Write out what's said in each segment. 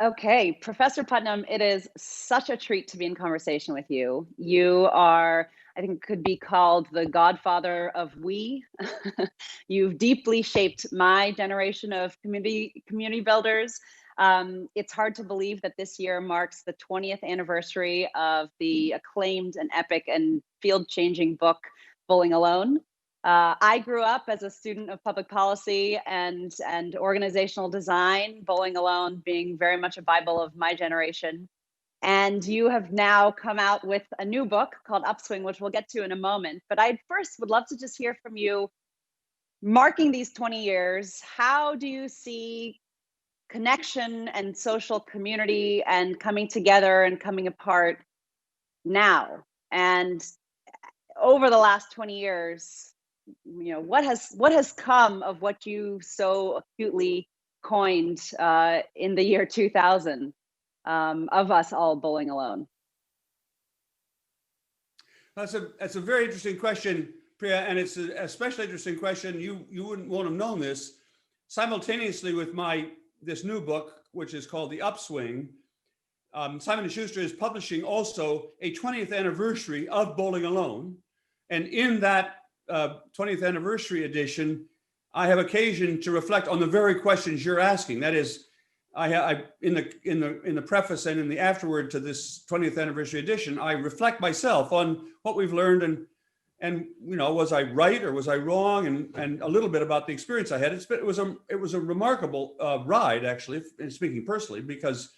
Okay, Professor Putnam, it is such a treat to be in conversation with you. You are, I think, could be called the godfather of we. You've deeply shaped my generation of community builders. It's hard to believe that this year marks the 20th anniversary of the acclaimed and epic and field-changing book, Bowling Alone. I grew up as a student of public policy and organizational design, Bowling Alone being very much a Bible of my generation. And you have now come out with a new book called Upswing, which we'll get to in a moment. But I first would love to just hear from you, marking these 20 years, how do you see connection and social community and coming together and coming apart now? And over the last 20 years, what has come of what you so acutely coined in the year 2000 of us all bowling alone? That's a very interesting question, Priya, and it's an especially interesting question. You wouldn't have known this. Simultaneously with this new book, which is called The Upswing, Simon & Schuster is publishing also a 20th anniversary of Bowling Alone, and in that 20th anniversary edition, I have occasion to reflect on the very questions you're asking. That is, I in the preface and in the afterword to this 20th anniversary edition, I reflect myself on what we've learned and was I right or was I wrong, and a little bit about the experience I had. It was a remarkable ride, actually, speaking personally, because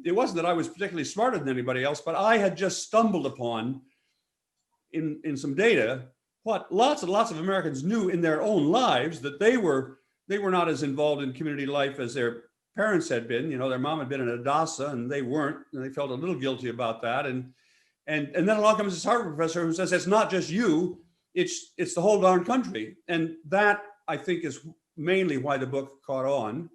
it wasn't that I was particularly smarter than anybody else, but I had just stumbled upon in some data what lots and lots of Americans knew in their own lives, that they were not as involved in community life as their parents had been. Their mom had been in Adasa and they weren't, and they felt a little guilty about that. And then along comes this Harvard professor who says, it's not just you, it's the whole darn country. And that, I think, is mainly why the book caught on.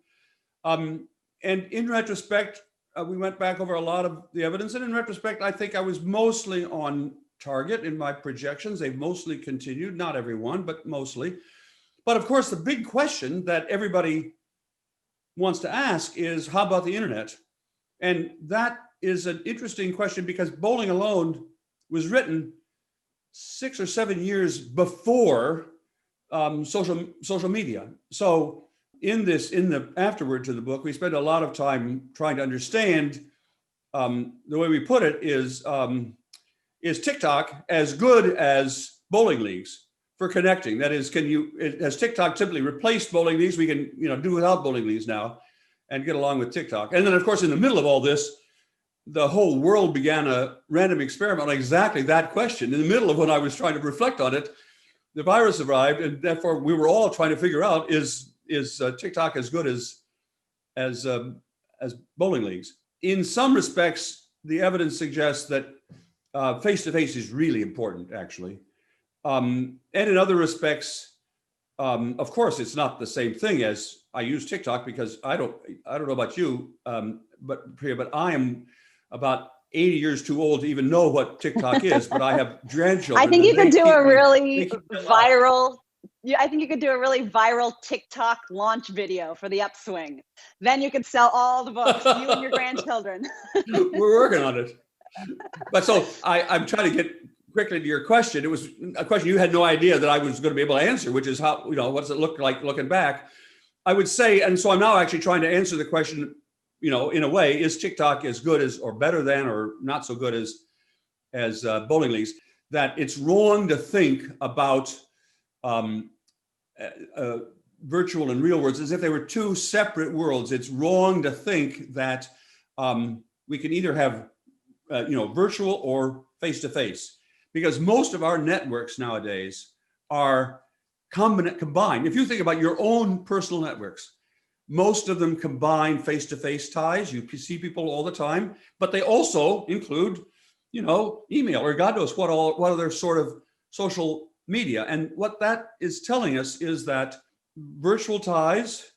And in retrospect, we went back over a lot of the evidence. And in retrospect, I think I was mostly on target in my projections. They've mostly continued, not everyone, but mostly. But of course, the big question that everybody wants to ask is, how about the internet? And that is an interesting question because Bowling Alone was written 6 or 7 years before social media. So in the afterword to the book, we spent a lot of time trying to understand, the way we put it is TikTok as good as bowling leagues for connecting? That is, has TikTok simply replaced bowling leagues? We can do without bowling leagues now and get along with TikTok. And then, of course, in the middle of all this, the whole world began a random experiment on exactly that question. In the middle of when I was trying to reflect on it, the virus arrived, and therefore we were all trying to figure out, is TikTok as good as bowling leagues? In some respects, the evidence suggests that face-to-face is really important, actually. And in other respects, of course, it's not the same thing as I use TikTok because I don't know about you, but Priya, but I am about 80 years too old to even know what TikTok is, but I have grandchildren. I think you could do a really viral. I think you could do a really viral TikTok launch video for the Upswing. Then you could sell all the books, you and your grandchildren. We're working on it. But so I'm trying to get quickly to your question. It was a question you had no idea that I was going to be able to answer, which is how, what does it look like looking back? I would say, and so I'm now actually trying to answer the question, in a way, is TikTok as good as, or better than, or not so good as bowling leagues? That it's wrong to think about virtual and real worlds as if they were two separate worlds. It's wrong to think that we can either have virtual or face-to-face, because most of our networks nowadays are combined. If you think about your own personal networks, most of them combine face-to-face ties. You see people all the time, but they also include, email or God knows what other sort of social media. And what that is telling us is that virtual ties,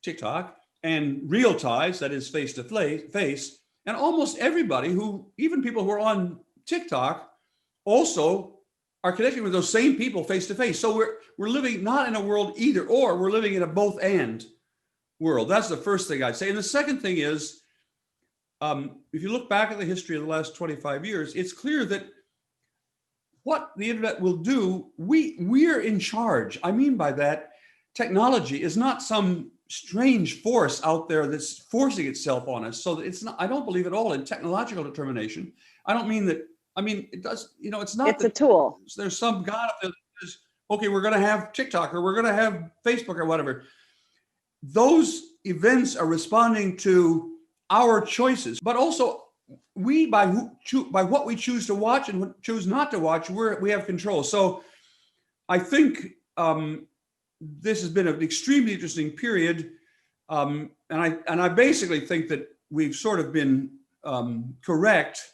TikTok, and real ties, that is face-to-face, and almost everybody even people who are on TikTok also are connecting with those same people face-to-face. So we're living not in a world either or, we're living in a both and world. That's the first thing I'd say. And the second thing is, if you look back at the history of the last 25 years, it's clear that what the internet will do, we're in charge. I mean by that, technology is not some strange force out there that's forcing itself on us. So that it's not, I don't believe at all in technological determination. I don't mean that, I mean, it does, you know, it's not. It's a tool. There's some God that says, okay, we're going to have TikTok or we're going to have Facebook or whatever. Those events are responding to our choices, but also we, by what we choose to watch and choose not to watch, we have control. So I think this has been an extremely interesting period. And I basically think that we've sort of been correct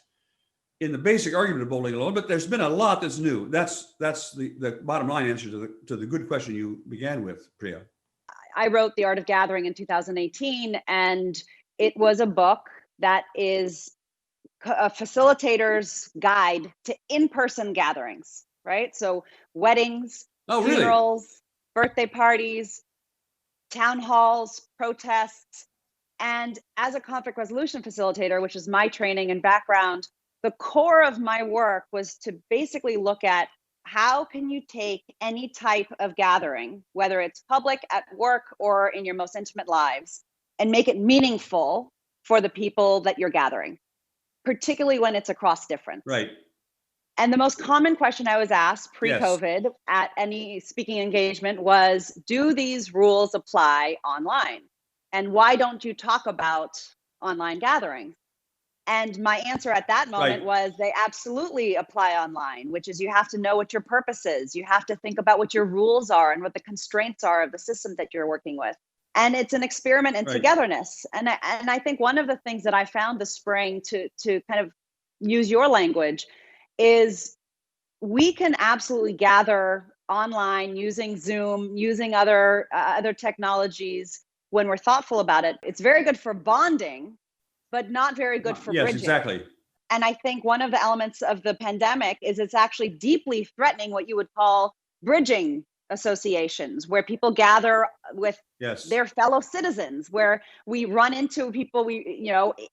in the basic argument of bowling alone, but there's been a lot that's new. That's the bottom line answer to the good question you began with, Priya. I wrote The Art of Gathering in 2018, and it was a book that is a facilitator's guide to in-person gatherings, right? So weddings, funerals, birthday parties, town halls, protests. And as a conflict resolution facilitator, which is my training and background, the core of my work was to basically look at how can you take any type of gathering, whether it's public, at work, or in your most intimate lives, and make it meaningful for the people that you're gathering, particularly when it's across difference. Right. And the most common question I was asked pre-COVID at any speaking engagement was, do these rules apply online? And why don't you talk about online gatherings? And my answer at that moment was they absolutely apply online, which is you have to know what your purpose is. You have to think about what your rules are and what the constraints are of the system that you're working with. And it's an experiment in togetherness. And I think one of the things that I found this spring, to kind of use your language, is we can absolutely gather online using Zoom, using other technologies when we're thoughtful about it. It's very good for bonding, but not very good for bridging. Yes, exactly. And I think one of the elements of the pandemic is it's actually deeply threatening what you would call bridging associations, where people gather with their fellow citizens, where we run into people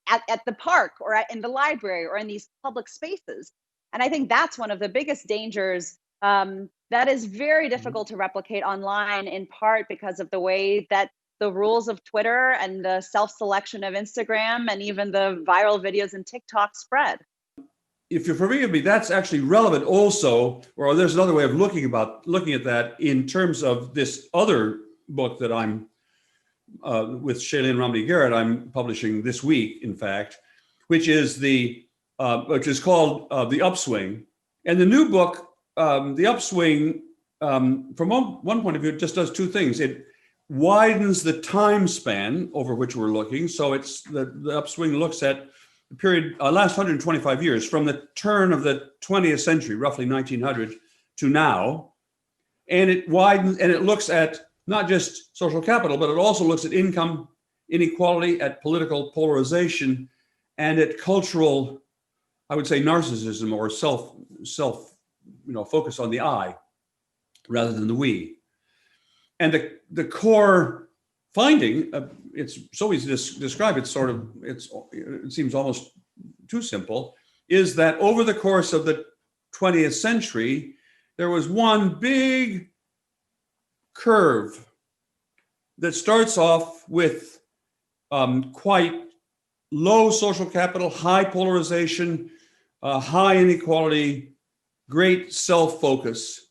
at the park or in the library or in these public spaces. And I think that's one of the biggest dangers that is very difficult to replicate online, in part because of the way that the rules of Twitter and the self-selection of Instagram and even the viral videos in TikTok spread. If you forgive me, that's actually relevant also, or there's another way of looking at that in terms of this other book that I'm with Shailene Romney-Garrett, I'm publishing this week, in fact, which is called The Upswing. And the new book, The Upswing, from one point of view, it just does two things. It widens the time span over which we're looking. So it's the upswing looks at the period, last 125 years, from the turn of the 20th century, roughly 1900, to now. And it widens, and it looks at not just social capital, but it also looks at income inequality, at political polarization, and at cultural, I would say, narcissism, or self focus on the I rather than the we. And the core finding, it's so easy to describe, it seems almost too simple, is that over the course of the 20th century, there was one big curve that starts off with quite low social capital, high polarization, high inequality, great self-focus.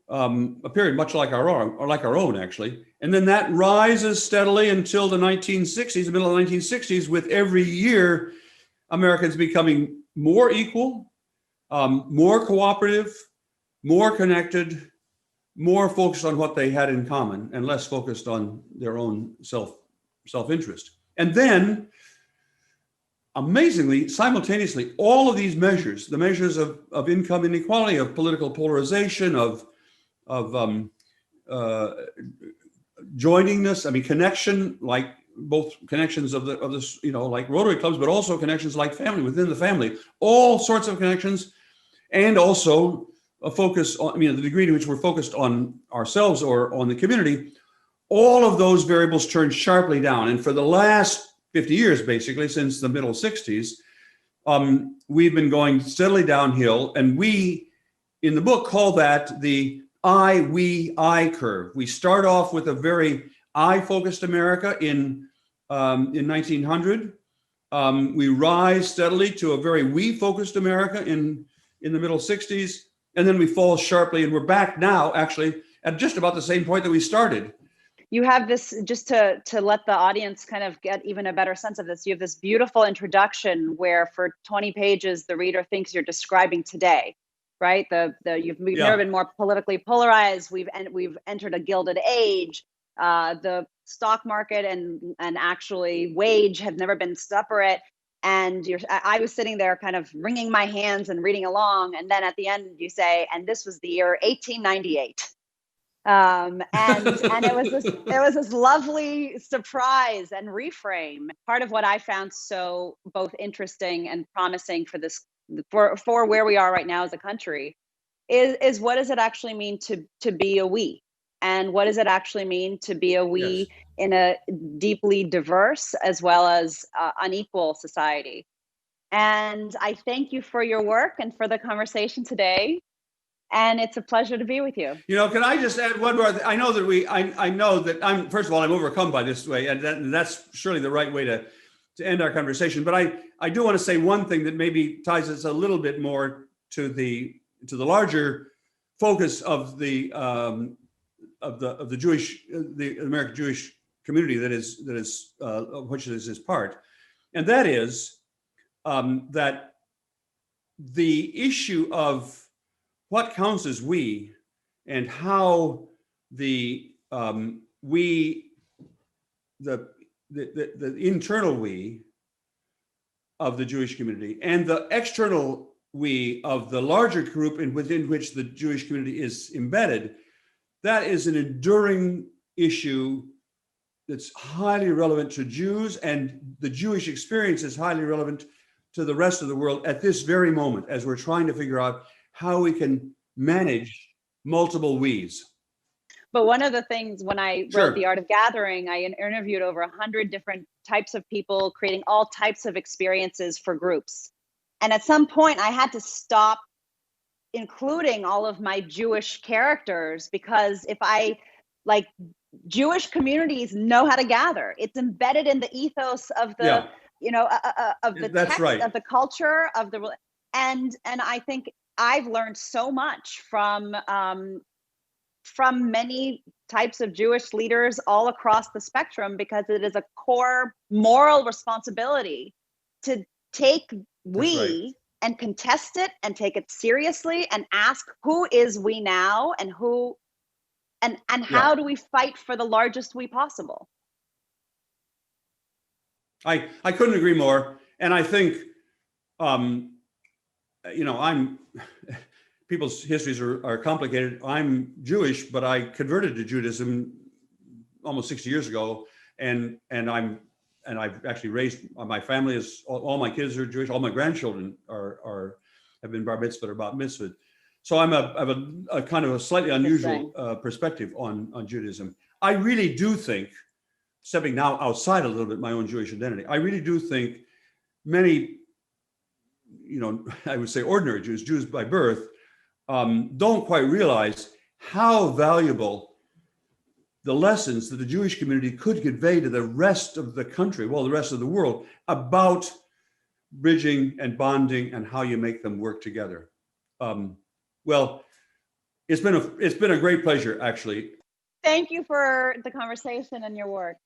A period much like our own, actually. And then that rises steadily until the 1960s, the middle of the 1960s, with every year, Americans becoming more equal, more cooperative, more connected, more focused on what they had in common, and less focused on their own self-interest. And then, amazingly, simultaneously, all of these measures, the measures of income inequality, of political polarization, of joiningness, connection, like both connections of this, like Rotary clubs, but also connections like family, within the family, all sorts of connections, and also a focus on, the degree to which we're focused on ourselves or on the community, all of those variables turned sharply down. And for the last 50 years, basically, since the middle 60s, we've been going steadily downhill. And we, in the book, call that the I curve. We start off with a very I-focused America in 1900. We rise steadily to a very we-focused America in the middle 60s. And then we fall sharply, and we're back now, actually, at just about the same point that we started. You have this, just to let the audience kind of get even a better sense of this, you have this beautiful introduction where for 20 pages, the reader thinks you're describing today, right? We've never been more politically polarized. We've entered a gilded age. The stock market and actually wage have never been separate. And I was sitting there kind of wringing my hands and reading along. And then at the end you say, and this was the year 1898. And it was this lovely surprise and reframe. Part of what I found so both interesting and promising for where we are right now as a country is what does it actually mean to be a we? And what does it actually mean to be a we in a deeply diverse as well as unequal society? And I thank you for your work and for the conversation today. And it's a pleasure to be with you. Can I just add one more? I know that I know that first of all, I'm overcome by this way, and that's surely the right way to end our conversation. But I do want to say one thing that maybe ties us a little bit more to the larger focus of the American Jewish community that is which is his part, and that is that the issue of what counts as we, and how the internal we of the Jewish community and the external we of the larger group within which the Jewish community is embedded, that is an enduring issue that's highly relevant to Jews, and the Jewish experience is highly relevant to the rest of the world at this very moment, as we're trying to figure out how we can manage multiple we's. But one of the things when I wrote The Art of Gathering, I interviewed over 100 different types of people, creating all types of experiences for groups. And at some point I had to stop including all of my Jewish characters, because Jewish communities know how to gather. It's embedded in the ethos of the, of the text, of the culture, of the, and I think I've learned so much from many types of Jewish leaders all across the spectrum, because it is a core moral responsibility to take and contest it and take it seriously and ask who is we now, and who and how do we fight for the largest we possible. I couldn't agree more. And I think people's histories are complicated. I'm Jewish, but I converted to Judaism almost 60 years ago, and I've actually raised my family is all my kids are Jewish. All my grandchildren have been bar mitzvah or bat mitzvah. So I have a kind of a slightly unusual perspective on Judaism. I really do think, stepping now outside a little bit my own Jewish identity, I really do think many, I would say ordinary Jews by birth, don't quite realize how valuable the lessons that the Jewish community could convey to the rest of the country, the rest of the world, about bridging and bonding and how you make them work together. Well, it's been a great pleasure, actually. Thank you for the conversation and your work.